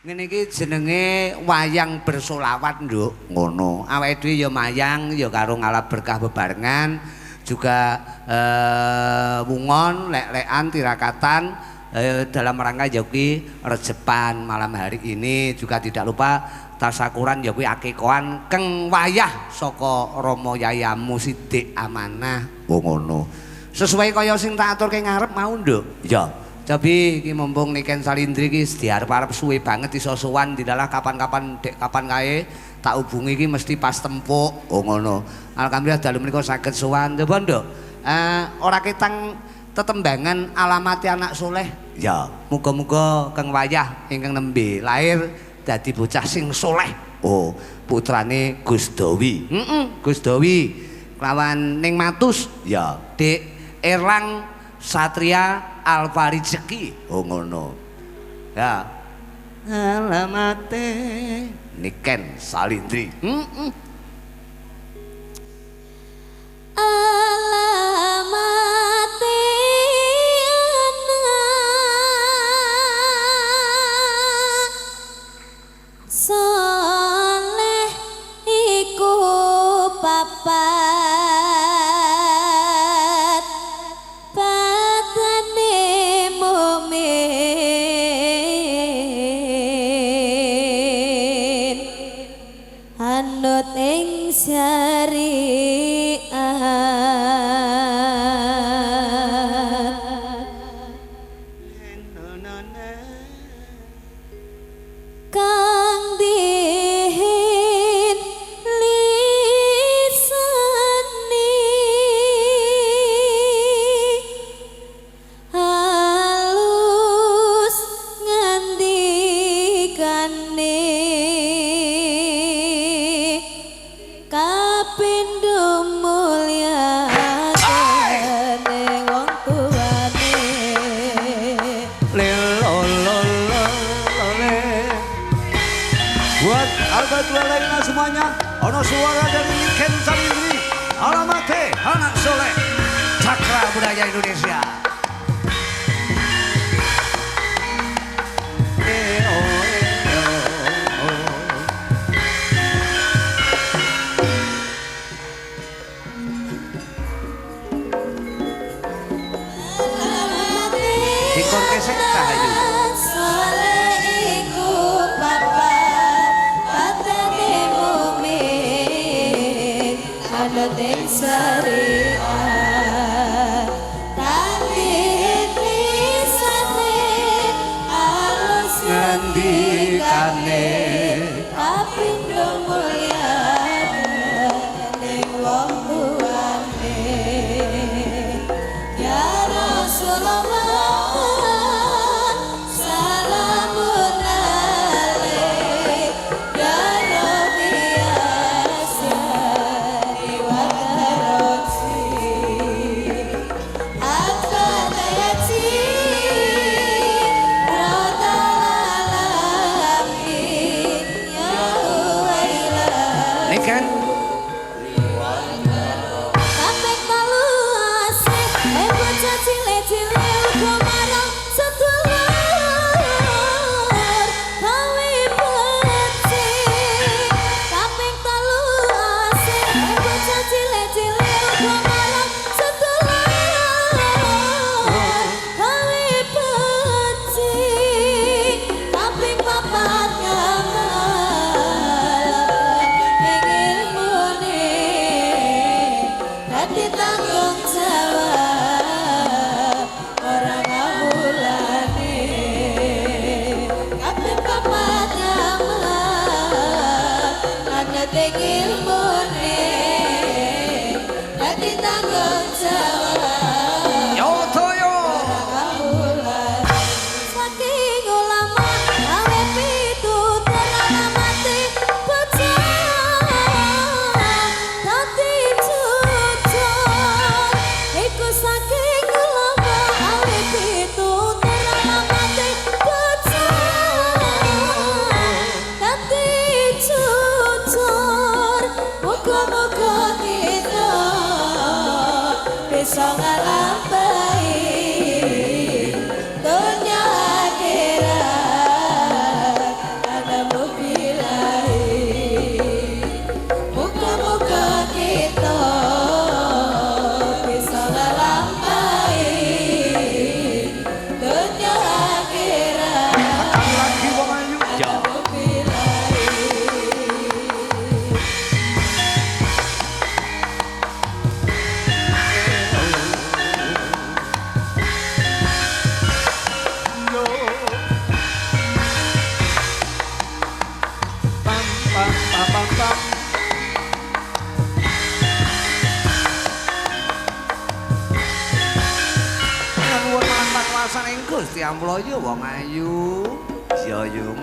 Ngene iki jenenge wayang bersolawat, Nduk. Ngono. Awake dhewe ya mayang ya karo ngalap berkah bebarengan, juga wungon, lek-lekan, tirakatan dalam rangka joki rejepan malam hari ini. Juga tidak lupa tasakuran joki akikoan keng wayah saka Rama Yayamu Sidik Amanah. Oh ngono. Sesuai kaya sing tak aturke ngarep mau, Nduk. Ya. Tapi iki mumpung Niken Salindri iki diarep-arep suwe banget iso sowan dilalah kapan-kapan dek kapan kae tak hubungi iki mesti pas tempuk. Oh ngono. Alhamdulillah dalu menika saged sowan. Coba, Nduk. Ora ketang tetembangan alamati anak soleh. Ya, muga-muga Kang Wayah ingkang nembe lahir dadi bocah sing soleh. Oh, putrane Gus Dowi. Gus Dowi lawan Ning Matus. Ya, Dik Erlang Satria Alfarizeki. Oh ngono. Ya. Alamate Niken Salindri. Alamate anak soleh iku papat batane mukmin anut ing kang dihin lisani halus ngandikane kapindho mulyakane wong tuwane Buat Albatua lainnya semuanya, ono suara dari Niken Salindri, Alamate anak soleh, Cakra Budaya Indonesia. Dikor kesek kahayu. soleh iku papat batane mukmin anut ing syariat tanti lisane alus Ngendikane kapindho mulyane ning wong tuwane ya Rasulullah salamun alaik ya Rabbi asyari wa karosi At-Fatayati Radal alamin ya Huwailah Niken Kapek malu asih bocah cilik-cilik uga marang sedulur gawe becik kapek telu asih bocah cilik-cilik uga marang sedulur gawe becik kapek papat ngamal ing ilmune dadi tanggung jawab orang ngabulane kabeh papat ngamal anut ing ilmune dadi tanggung jawab Yo Toyo. ngabulane saking ulama gawe pitutur alamati bocah dadi jujur iku saking ulama gawe pitutur alamati bocah dadi jujur muga-muga kita bisa ngalampahi dunia akhirat Gusti Amloyo wong ayu. Ya yung